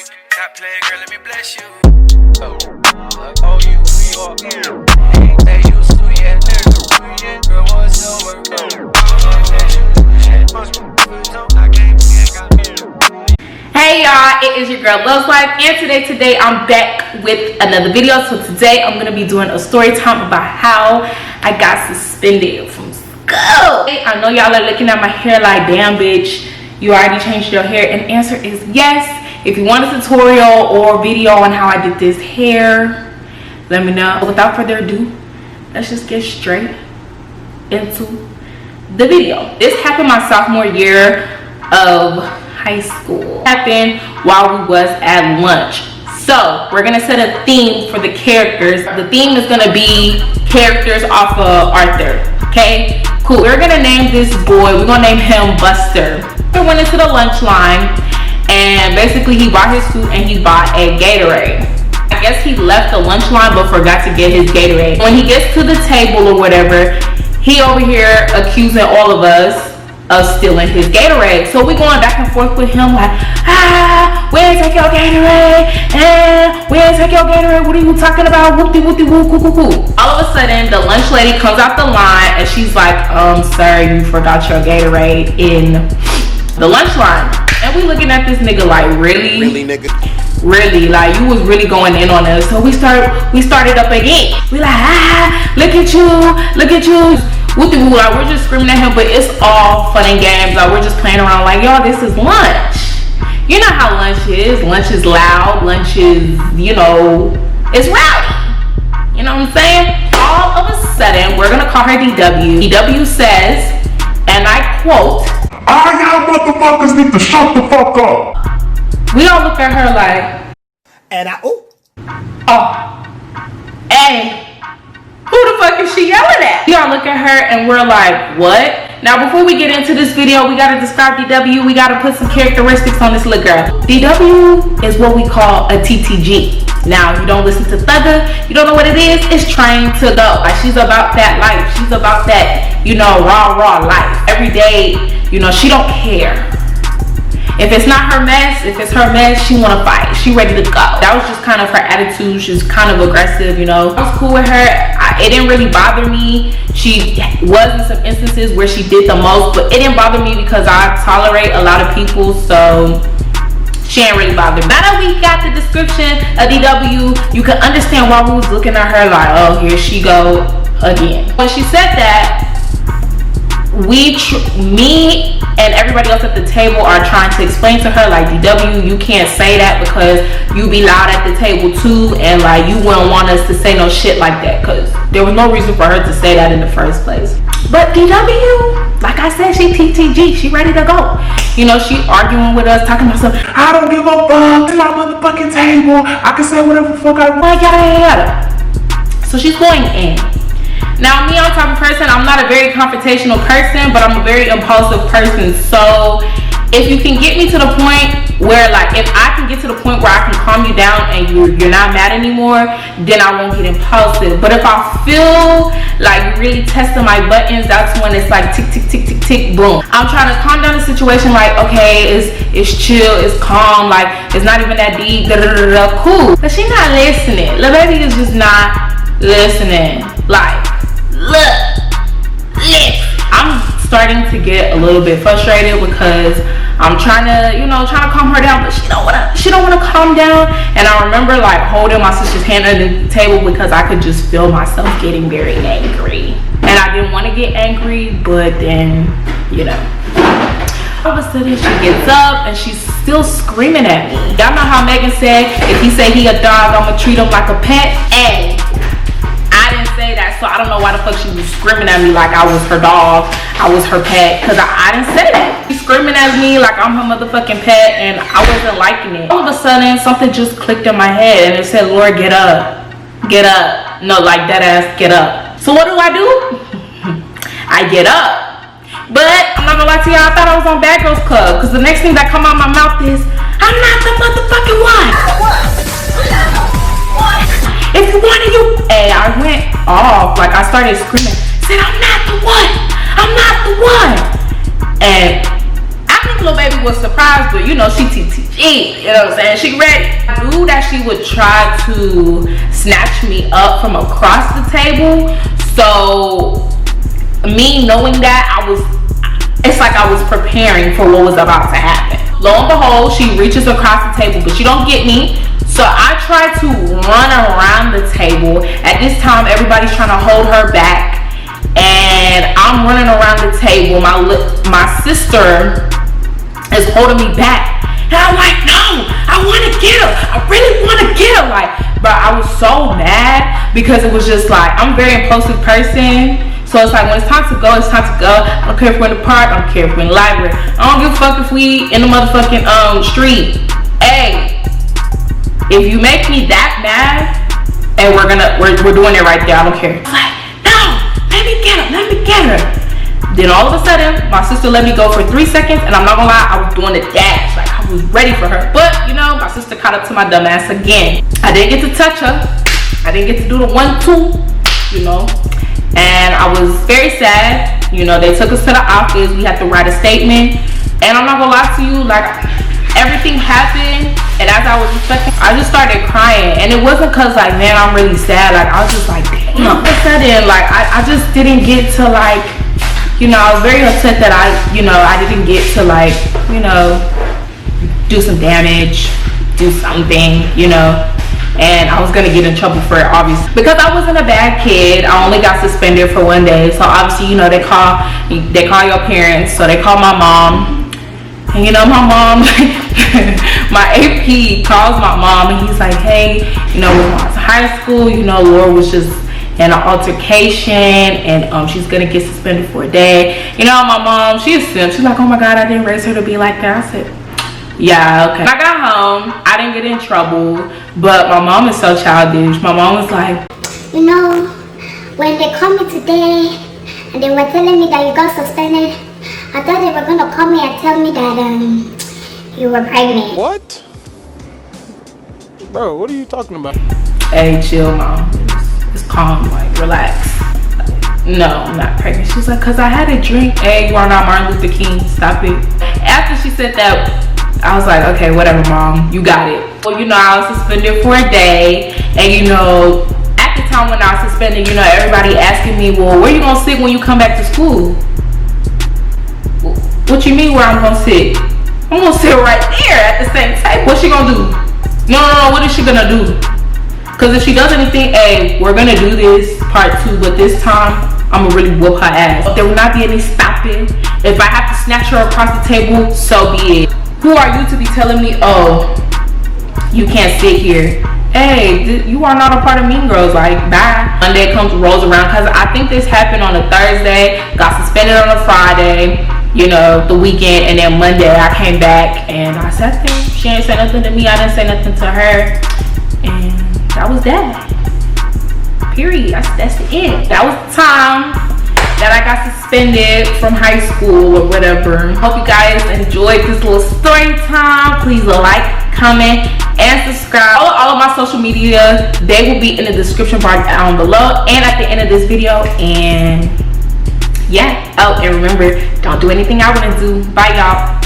Stop playing, girl, let me bless you. Oh, you New York. Hey, you studio nigga. Girl, what's over? Hey y'all, it is your girl Love's Life, and today I'm back with another video. So today I'm gonna be doing a story time about how I got suspended from school. I know y'all are looking at my hair like, damn bitch, you already changed your hair, and the answer is yes. If you want a tutorial or video on how I did this hair, let me know. Without further ado, let's just get straight into the video. This happened my sophomore year of high school. It happened while we was at lunch. So we're gonna set a theme for the characters. The theme is gonna be characters off of Arthur. Okay, cool. We're gonna name this boy, we're gonna name him Buster. We went into the lunch line and basically he bought his food and he bought a Gatorade. I guess he left the lunch line but forgot to get his Gatorade. When he gets to the table or whatever, he over here accusing all of us of stealing his Gatorade. So we going back and forth with him like, where's take your Gatorade? Where's take your Gatorade? What are you talking about? Whoopty whoopty whoop coo coo coo. All of a sudden the lunch lady comes out the line and she's like, sir, you forgot your Gatorade in the lunch line. And we looking at this nigga like, really? Really, nigga? Really, like you was really going in on us. So we started up again. We like, look at you. Whoopty woo, like we're just screaming at him, but it's all fun and games. Like we're just playing around like, y'all, this is lunch. You know how lunch is. Lunch is loud. Lunch is, you know, it's rowdy. You know what I'm saying? All of a sudden, we're gonna call her DW. DW says, and I quote, "All y'all motherfuckers need to shut the fuck up." We all look at her like, and hey, who the fuck is she yelling at? We all look at her and we're like, what? Now before we get into this video, we gotta describe DW. We gotta put some characteristics on this little girl. DW is what we call a TTG. Now, if you don't listen to Thugger, you don't know what it is. It's trying to go. Like she's about that life. She's about that, you know, raw life. Every day, you know, she don't care. If it's not her mess, if it's her mess, she wanna fight. She ready to go. That was just kind of her attitude. She's kind of aggressive, you know. I was cool with her. It didn't really bother me. She was in some instances where she did the most, but it didn't bother me because I tolerate a lot of people, so she ain't really bothered me. Now that we got the description of DW, you can understand why we was looking at her like, oh, here she go again. When she said that, me and everybody else at the table are trying to explain to her like, DW, you can't say that because you be loud at the table too, and like you wouldn't want us to say no shit like that, because there was no reason for her to say that in the first place. But DW, like I said, she TTG, she ready to go. You know, she arguing with us, talking about something. I don't give a fuck, it's my motherfucking table, I can say whatever the fuck I want, yada. So she's going in. Now me, I'm the type of person, I'm not a very confrontational person, but I'm a very impulsive person. So if you can get me to the point where, like, if I can get to the point where I can calm you down and you're not mad anymore, then I won't get impulsive. But if I feel like you're really testing my buttons, that's when it's like tick, tick, tick, tick, tick, boom. I'm trying to calm down the situation like, okay, it's chill, it's calm, like it's not even that deep, cool. But she's not listening. The baby is just not listening. Like, look, I'm starting to get a little bit frustrated because I'm trying to, you know, calm her down, but she don't wanna calm down. And I remember like holding my sister's hand under the table because I could just feel myself getting very angry. And I didn't want to get angry, but then, you know, all of a sudden she gets up and she's still screaming at me. Y'all know how Megan said, if he say he a dog, I'ma treat him like a pet. Hey, I didn't say that, so I don't know why the fuck she was screaming at me like I was her dog, I was her pet, because I didn't say that. She's screaming at me like I'm her motherfucking pet, and I wasn't liking it. All of a sudden, something just clicked in my head, and it said, Laura, get up. Get up. No, like that ass, get up. So what do? I get up. But I'm not gonna lie to y'all, I thought I was on Bad Girls Club, because the next thing that come out my mouth is, I'm not the motherfucking one. If you wanted you, hey, I went off, like I started screaming, said I'm not the one, I'm not the one. And I think little baby was surprised, but you know, she TTG, You know what I'm saying? She ready. I knew that she would try to snatch me up from across the table. So me knowing that, it's like I was preparing for what was about to happen. Lo and behold, she reaches across the table, but she don't get me. So I try to run around the table. At this time, everybody's trying to hold her back, and I'm running around the table. My sister is holding me back, and I'm like, no, I want to get her. I really want to get her. Like, but I was so mad because it was just like, I'm a very impulsive person. So it's like, when it's time to go, it's time to go. I don't care if we're in the park, I don't care if we're in the library. I don't give a fuck if we in the motherfucking street. Hey, if you make me that mad, and we're doing it right there, I don't care. It's like, no, let me get her. Then all of a sudden, my sister let me go for 3 seconds, and I'm not gonna lie, I was doing the dash. Like, I was ready for her. But, you know, my sister caught up to my dumb ass again. I didn't get to touch her. I didn't get to do the 1-2, you know. And I was very sad. You know, they took us to the office. We had to write a statement. And I'm not gonna lie to you, like, everything happened, and as I was reflecting, I just started crying. And it wasn't cause like, man, I'm really sad. Like, I was just like, damn. All of a sudden, like, I just didn't get to, like, you know, I was very upset that I didn't get to, like, you know, do some damage, do something, you know. And I was gonna get in trouble for it, obviously, because I wasn't a bad kid. I only got suspended for 1 day. So obviously, you know, they call your parents. So they call my mom, and you know, my mom, my AP calls my mom, and he's like, hey, you know, when I was in high school, you know, Laura was just in an altercation, and she's gonna get suspended for a day. You know, my mom, she's like, oh my God, I didn't raise her to be like that. I said, yeah, okay. When I got home, I didn't get in trouble, but my mom is so childish. My mom was like, you know, when they called me today and they were telling me that you got suspended, I thought they were gonna call me and tell me that you were pregnant. What? Bro, what are you talking about? hey, chill, mom. It's calm, like, relax. No, I'm not pregnant. She's like, cause I had a drink. Hey, you are not Martin Luther King. Stop it. After she said that, I was like, okay, whatever, mom, you got it. Well, you know, I was suspended for a day, and you know, at the time when I was suspended, you know, everybody asking me, well, where you gonna sit when you come back to school? What you mean where I'm gonna sit? I'm gonna sit right there at the same table. What's she gonna do? No, what is she gonna do? Cause if she does anything, hey, we're gonna do this part 2, but this time, I'm gonna really whoop her ass. There will not be any stopping. If I have to snatch her across the table, so be it. Who are you to be telling me, oh, you can't sit here? Hey, you are not a part of Mean Girls. Like, bye. Monday rolls around, because I think this happened on a Thursday, got suspended on a Friday, you know, the weekend, and then Monday I came back and I sat there. She ain't say nothing to me, I didn't say nothing to her, and that was that. Period. That's the end. That was the time that I got suspended from high school or whatever. Hope you guys enjoyed this little story time. Please like, comment, and subscribe. All of my social media, they will be in the description bar down below and at the end of this video. And yeah, oh, and remember, don't do anything I wouldn't do. Bye, y'all.